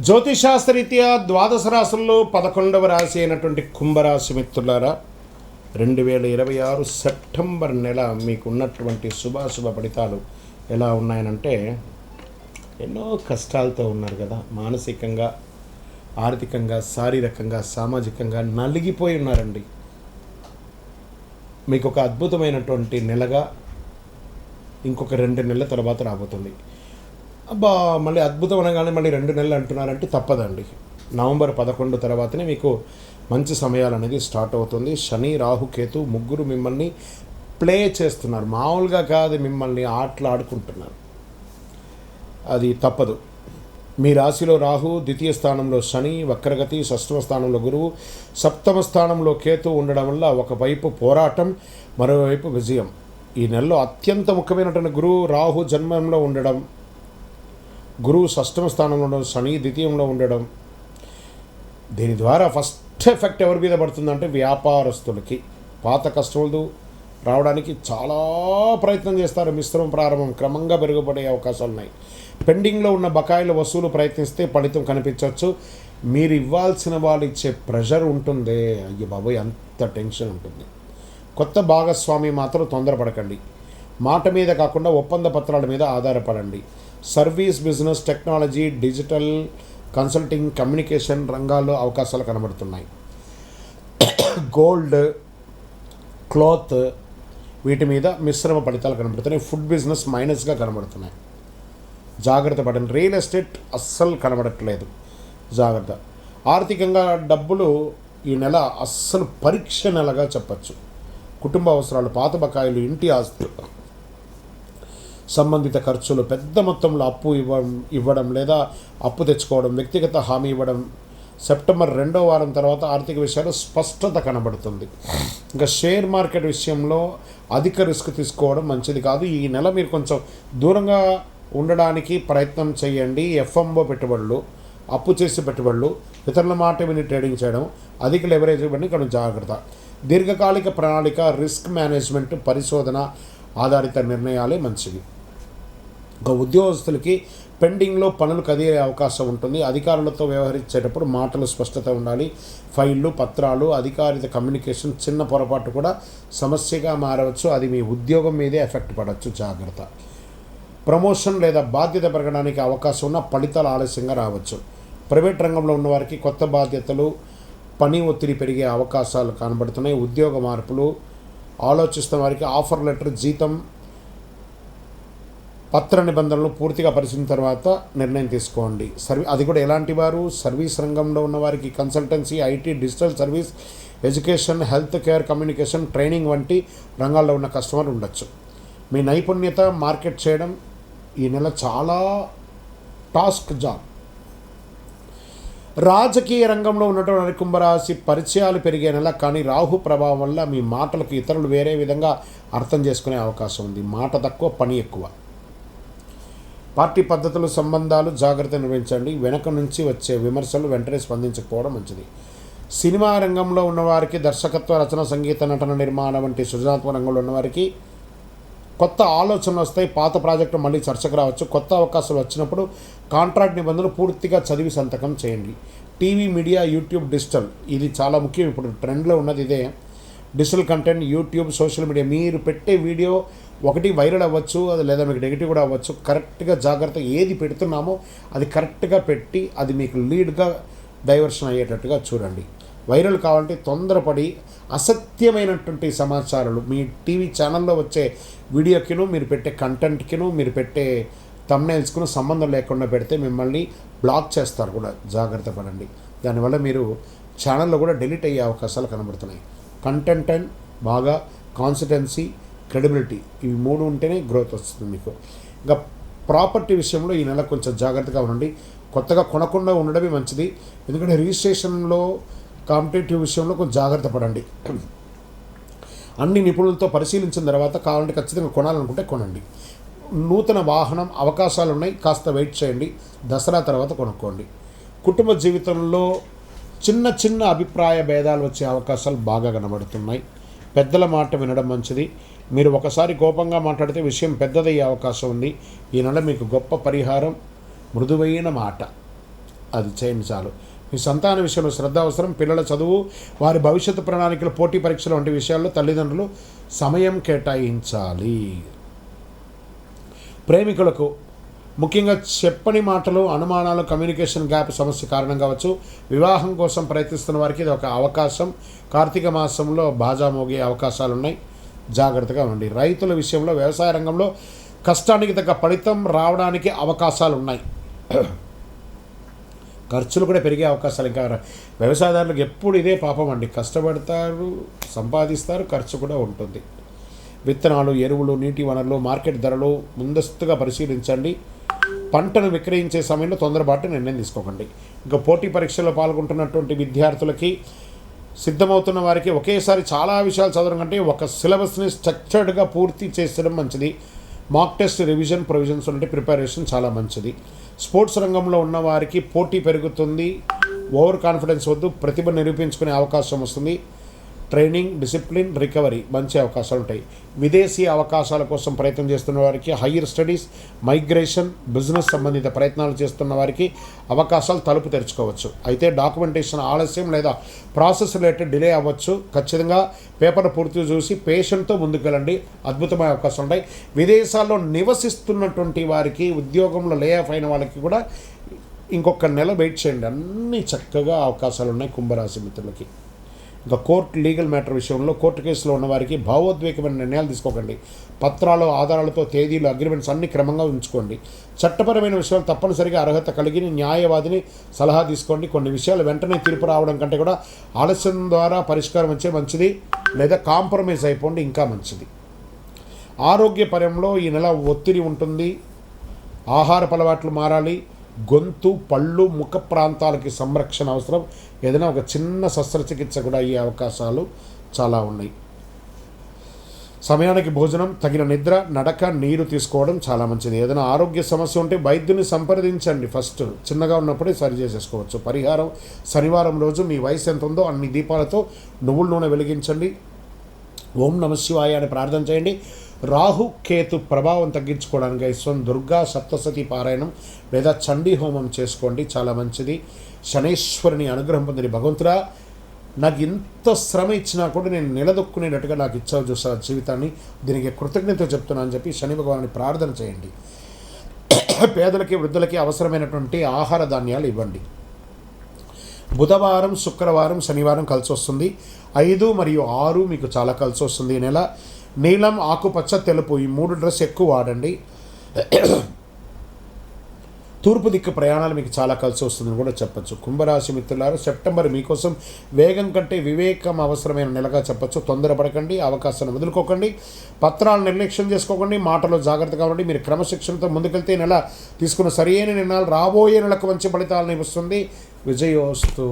జ్యోతిషాస్త్రరీత్యా ద్వాదశ రాశుల్లో 11వ రాశి అయినటువంటి కుంభరాశి మిత్రులారా, 2026 సెప్టెంబర్ నెల మీకు ఉన్నటువంటి శుభాశుభ ఫలితాలు ఎలా ఉన్నాయనంటే, ఎన్నో కష్టాలతో ఉన్నారు కదా. మానసికంగా, ఆర్థికంగా, శారీరకంగా, సామాజికంగా నలిగిపోయి ఉన్నారండి. మీకు ఒక అద్భుతమైనటువంటి నెలగా ఇంకొక 2 నెలల తర్వాత రాబోతుంది. అబ్బా, మళ్ళీ అద్భుతం అనగానే మళ్ళీ 2 నెలలు అంటున్నారంటే తప్పదండి. నవంబర్ 11 తర్వాతనే మీకు మంచి సమయాలు అనేది స్టార్ట్ అవుతుంది. శని, రాహు, కేతు ముగ్గురు మిమ్మల్ని ప్లే చేస్తున్నారు. మామూలుగా కాదు, మిమ్మల్ని ఆటలాడుకుంటున్నారు. అది తప్పదు. మీ రాశిలో రాహు, ద్వితీయ స్థానంలో శని, వక్రగతి, షష్ఠమ స్థానంలో గురువు, సప్తమ స్థానంలో కేతు ఉండడం వల్ల ఒకవైపు పోరాటం, మరోవైపు విజయం. ఈ నెలలో అత్యంత ముఖ్యమైనటువంటి గురువు రాహు జన్మంలో ఉండడం, గురువు షష్ఠమ స్థానంలో ఉండడం, శని ద్వితీయంలో ఉండడం, దీని ద్వారా ఫస్ట్ ఎఫెక్ట్ ఎవరి మీద పడుతుందంటే వ్యాపారస్తులకి. పాత కస్టమర్లు రావడానికి చాలా ప్రయత్నం చేస్తారు. మిశ్రమ ప్రారంభం క్రమంగా మెరుగుపడే అవకాశాలు ఉన్నాయి. పెండింగ్లో ఉన్న బకాయిల వసూలు ప్రయత్నిస్తే ఫలితం కనిపించవచ్చు. మీరు ఇవ్వాల్సిన వాళ్ళు ఇచ్చే ప్రెషర్ ఉంటుందే, అయ్యో బాబోయ్, అంత టెన్షన్ ఉంటుంది. కొత్త భాగస్వామి మాత్రం తొందరపడకండి. మాట మీద కాకుండా ఒప్పంద పత్రాల మీద ఆధారపడండి. Service, business, technology, digital, consulting, communication రంగాల్లో అవకాశాలు కనబడుతున్నాయి. గోల్డ్, క్లాత్, వీటి మీద మిశ్రమ ఫలితాలు కనబడుతున్నాయి. ఫుడ్ బిజినెస్ మైనస్గా కనబడుతున్నాయి. జాగ్రత్త పడండి. రియల్ ఎస్టేట్ అస్సలు కనబడట్లేదు, జాగ్రత్త. ఆర్థికంగా డబ్బులు ఈ నెల అస్సలు పరీక్ష నెలగా చెప్పచ్చు. కుటుంబ అవసరాలు, పాత బకాయిలు, ఇంటి ఆస్తులు సంబంధిత ఖర్చులు, పెద్ద మొత్తంలో అప్పు ఇవ్వడం లేదా అప్పు తెచ్చుకోవడం, వ్యక్తిగత హామీ ఇవ్వడం. సెప్టెంబర్ 2వ వారం తర్వాత ఆర్థిక విషయాలు స్పష్టత కనబడుతుంది. ఇంకా షేర్ మార్కెట్ విషయంలో అధిక రిస్క్ తీసుకోవడం మంచిది కాదు. ఈ నెల మీరు కొంచెం దూరంగా ఉండడానికి ప్రయత్నం చేయండి. ఎఫ్ఎంఓ పెట్టుబడులు, అప్పు చేసి పెట్టుబడులు, ఇతరుల మాట విని ట్రేడింగ్ చేయడం, అధిక లెవరేజ్ ఇవ్వండి. కొంచెం జాగ్రత్త. దీర్ఘకాలిక ప్రణాళిక, రిస్క్ మేనేజ్మెంట్, పరిశోధన ఆధారిత నిర్ణయాలే మంచివి. ఇంకా ఉద్యోగస్తులకి పెండింగ్లో పనులు కదిలే అవకాశం ఉంటుంది. అధికారులతో వ్యవహరించేటప్పుడు మాటలు స్పష్టత ఉండాలి. ఫైళ్ళు, పత్రాలు, అధికారిత కమ్యూనికేషన్ చిన్న పొరపాటు కూడా సమస్యగా మారవచ్చు. అది మీ ఉద్యోగం మీదే ఎఫెక్ట్ పడవచ్చు, జాగ్రత్త. ప్రమోషన్ లేదా బాధ్యత పెరగడానికి అవకాశం ఉన్న ఫలితాలు ఆలస్యంగా రావచ్చు. ప్రైవేట్ రంగంలో ఉన్నవారికి కొత్త బాధ్యతలు, పని ఒత్తిడి పెరిగే అవకాశాలు కనబడుతున్నాయి. ఉద్యోగ మార్పులు ఆలోచిస్తున్న వారికి ఆఫర్ లెటర్, జీతం, పత్ర నిబంధనలు పూర్తిగా పరిశీలిన తర్వాత నిర్ణయం తీసుకోండి. అది కూడా ఎలాంటి వారు? సర్వీస్ రంగంలో ఉన్నవారికి consultancy, IT, digital service, education, health care, communication, training వంటి రంగాల్లో ఉన్న కస్టమర్ ఉండొచ్చు. మీ నైపుణ్యత మార్కెట్ చేయడం ఈ నెల చాలా టాస్క్ జాబ్. రాజకీయ రంగంలో ఉన్నటువంటి కుంభరాశి పరిచయాలు పెరిగే నెల, కానీ రాహు ప్రభావం వల్ల మీ మాటలకు ఇతరులు వేరే విధంగా అర్థం చేసుకునే అవకాశం ఉంది. మాట తక్కువ, పని ఎక్కువ. పార్టీ పద్ధతులు, సంబంధాలు జాగ్రత్త నిర్వహించండి. వెనక నుంచి వచ్చే విమర్శలు వెంటనే స్పందించకపోవడం మంచిది. సినిమా రంగంలో ఉన్నవారికి, దర్శకత్వ, రచన, సంగీత, నటన, నిర్మాణం వంటి సృజనాత్మక రంగంలో ఉన్నవారికి కొత్త ఆలోచనలు వస్తాయి. పాత ప్రాజెక్టు మళ్ళీ చర్చకు రావచ్చు. కొత్త అవకాశాలు వచ్చినప్పుడు కాంట్రాక్ట్ నిబంధనలు పూర్తిగా చదివి సంతకం చేయండి. టీవీ, మీడియా, యూట్యూబ్, డిజిటల్, ఇది చాలా ముఖ్యం. ఇప్పుడు ట్రెండ్లో ఉన్నది ఇదే. Digital content, YouTube, social media. మీరు పెట్టే వీడియో ఒకటి వైరల్ అవ్వచ్చు, అది లేదా మీకు నెగిటివ్ కూడా అవ్వచ్చు. కరెక్ట్గా జాగ్రత్త. ఏది పెడుతున్నామో అది కరెక్ట్గా పెట్టి అది మీకు లీడ్గా డైవర్షన్ అయ్యేటట్టుగా చూడండి. వైరల్ కావాలంటే తొందరపడి అసత్యమైనటువంటి సమాచారాలు మీ టీవీ ఛానల్లో వచ్చే వీడియోకిను, మీరు పెట్టే కంటెంట్కిను, మీరు పెట్టే థంబ్నెయిల్స్కును సంబంధం లేకుండా పెడితే మిమ్మల్ని బ్లాక్ చేస్తారు కూడా, జాగ్రత్త పడండి. దానివల్ల మీరు ఛానల్లో కూడా డిలీట్ అయ్యే అవకాశాలు కనబడుతున్నాయి. కంటెంట్ అండ్ బాగా కాన్సిస్టెన్సీ, క్రెడిబిలిటీ, ఇవి 3 ఉంటేనే గ్రోత్ వస్తుంది మీకు. ఇంకా ప్రాపర్టీ విషయంలో ఈ నెల కొంచెం జాగ్రత్తగా ఉండండి. కొత్తగా కొనకుండా ఉండడమే మంచిది. ఎందుకంటే రిజిస్ట్రేషన్లో, కాంపిటేటివ్ విషయంలో కొంచెం జాగ్రత్త పడండి. అన్ని నిపుణులతో పరిశీలించిన తర్వాత కావాలంటే ఖచ్చితంగా కొనాలనుకుంటే కొనండి. నూతన వాహనం అవకాశాలు ఉన్నాయి, కాస్త వెయిట్ చేయండి. దసరా తర్వాత కొనుక్కోండి. కుటుంబ జీవితంలో చిన్న చిన్న అభిప్రాయ భేదాలు వచ్చే అవకాశాలు బాగా కనబడుతున్నాయి. పెద్దల మాట వినడం మంచిది. మీరు ఒకసారి కోపంగా మాట్లాడితే విషయం పెద్దదయ్యే అవకాశం ఉంది. ఈ నెల మీకు గొప్ప పరిహారం మృదువైన మాట. అది చేయండి చాలు. మీ సంతాన విషయంలో శ్రద్ధ అవసరం. పిల్లల చదువు, వారి భవిష్యత్తు ప్రణాళికలు, పోటీ పరీక్షలు వంటి విషయాల్లో తల్లిదండ్రులు సమయం కేటాయించాలి. ప్రేమికులకు ముఖ్యంగా చెప్పని మాటలు, అనుమానాలు, కమ్యూనికేషన్ గ్యాప్ సమస్య కారణం కావచ్చు. వివాహం కోసం ప్రయత్నిస్తున్న వారికి ఇది ఒక అవకాశం. కార్తీక మాసంలో బాజా మోగే అవకాశాలు ఉన్నాయి, జాగ్రత్తగా ఉండి. రైతుల విషయంలో వ్యవసాయ రంగంలో కష్టానికి తగ్గ ఫలితం రావడానికి అవకాశాలు ఉన్నాయి. ఖర్చులు కూడా పెరిగే అవకాశాలు. ఇంకా వ్యవసాయదారులకు ఎప్పుడు ఇదే పాపం అండి, కష్టపడతారు, సంపాదిస్తారు, ఖర్చు కూడా ఉంటుంది. విత్తనాలు, ఎరువులు, నీటి వనరులు, మార్కెట్ ధరలు ముందస్తుగా పరిశీలించండి. పంటను విక్రయించే సమయంలో తొందరపాటు నిర్ణయం తీసుకోకండి. ఇంకా పోటీ పరీక్షల్లో పాల్గొంటున్నటువంటి విద్యార్థులకి, సిద్ధమవుతున్న వారికి ఒకేసారి చాలా విషయాలు చదవడం కంటే ఒక సిలబస్ని స్ట్రక్చర్డ్గా పూర్తి చేసడం మంచిది. మాక్ టెస్ట్, రివిజన్, ప్రొవిజన్స్ వంటి ప్రిపరేషన్ చాలా మంచిది. స్పోర్ట్స్ రంగంలో ఉన్న వారికి పోటీ పెరుగుతుంది, ఓవర్ కాన్ఫిడెన్స్ వద్దు, ప్రతిభ నిరూపించుకునే అవకాశం వస్తుంది. ట్రైనింగ్, డిసిప్లిన్, రికవరీ మంచి అవకాశాలు ఉంటాయి. విదేశీ అవకాశాల కోసం ప్రయత్నం చేస్తున్న వారికి, హయ్యర్ స్టడీస్, మైగ్రేషన్, బిజినెస్ సంబంధిత ప్రయత్నాలు చేస్తున్న వారికి అవకాశాలు తలుపు తెరుచుకోవచ్చు. అయితే డాక్యుమెంటేషన్ ఆలస్యం లేదా ప్రాసెస్ రిలేటెడ్ డిలే అవ్వచ్చు. ఖచ్చితంగా పేపర్ పూర్తి చూసి పేషెంట్తో ముందుకెళ్ళండి, అద్భుతమైన అవకాశాలు ఉంటాయి. విదేశాల్లో నివసిస్తున్నటువంటి వారికి, ఉద్యోగంలో లే ఆఫ్ అయిన వాళ్ళకి కూడా ఇంకొక నెల వెయిట్ చేయండి, అన్నీ చక్కగా అవకాశాలు ఉన్నాయి కుంభరాశి మిత్రులకి. ఇంకా కోర్టు, లీగల్ మ్యాటర్ విషయంలో కోర్టు కేసులో ఉన్న వారికి భావోద్వేగమైన నిర్ణయాలు తీసుకోకండి. పత్రాలు, ఆధారాలతో తేదీలు, అగ్రిమెంట్స్ అన్ని క్రమంగా ఉంచుకోండి. చట్టపరమైన విషయాలు తప్పనిసరిగా అర్హత కలిగిన న్యాయవాదిని సలహా తీసుకోండి. కొన్ని విషయాలు వెంటనే తీర్పు రావడం కంటే కూడా ఆలస్యం ద్వారా పరిష్కారం వచ్చే మంచిది, లేదా కాంప్రమైజ్ అయిపోండి, ఇంకా మంచిది. ఆరోగ్యపరంలో ఈ నెల ఒత్తిడి ఉంటుంది, ఆహారపు అలవాట్లు మారాలి. గొంతు, పళ్ళు, ముఖ ప్రాంతాలకి సంరక్షణ అవసరం. ఏదైనా ఒక చిన్న శస్త్రచికిత్స కూడా అయ్యే అవకాశాలు చాలా ఉన్నాయి. సమయానికి భోజనం, తగిన నిద్ర, నడక, నీరు తీసుకోవడం చాలా మంచిది. ఏదైనా ఆరోగ్య సమస్య ఉంటే వైద్యుని సంప్రదించండి. ఫస్ట్ చిన్నగా ఉన్నప్పుడే సరి చేసేసుకోవచ్చు. పరిహారం, శనివారం రోజు మీ వయసు ఎంత ఉందో అన్ని దీపాలతో నువ్వుల నూనె వెలిగించండి. ఓం నమ శివాయ అని ప్రార్థన చేయండి. రాహు, కేతు ప్రభావం తగ్గించుకోవడానికి ఇష్టం దుర్గా సప్తసతి పారాయణం లేదా చండీ హోమం చేసుకోండి, చాలా మంచిది. శనేశ్వరుని అనుగ్రహం పొందిన భగవంతుడా, నాకు ఇంత శ్రమ ఇచ్చినా కూడా నేను నిలదొక్కునేటట్టుగా నాకు ఇచ్చావు చూసా జీవితాన్ని, దీనికి కృతజ్ఞత చెప్తున్నా అని చెప్పి శని భగవాన్ని ప్రార్థన చేయండి. పేదలకి, వృద్ధులకి అవసరమైనటువంటి ఆహార ధాన్యాలు ఇవ్వండి. బుధవారం, శుక్రవారం, శనివారం కలిసి వస్తుంది. 5 మరియు 6 మీకు చాలా కలిసి వస్తుంది ఈ నెల. నీలం, ఆకుపచ్చ, తెలుపు ఈ 3 డ్రెస్ ఎక్కువ వాడండి. తూర్పు దిక్కు ప్రయాణాలు మీకు చాలా కలిసి వస్తుందని కూడా చెప్పచ్చు. కుంభరాశి మిత్రులారా, సెప్టెంబర్ మీకోసం వేగం కంటే వివేకం అవసరమైన నెలగా చెప్పచ్చు. తొందరపడకండి, అవకాశాన్ని వదులుకోకండి, పత్రాలు నిర్లక్ష్యం చేసుకోకండి, మాటలో జాగ్రత్తగా ఉండండి. మీరు క్రమశిక్షణతో ముందుకెళ్తే నెల తీసుకున్న సరైన నిర్ణయాలు రాబోయే నెలకు మంచి ఫలితాలను ఇస్తుంది. విజయోస్తు.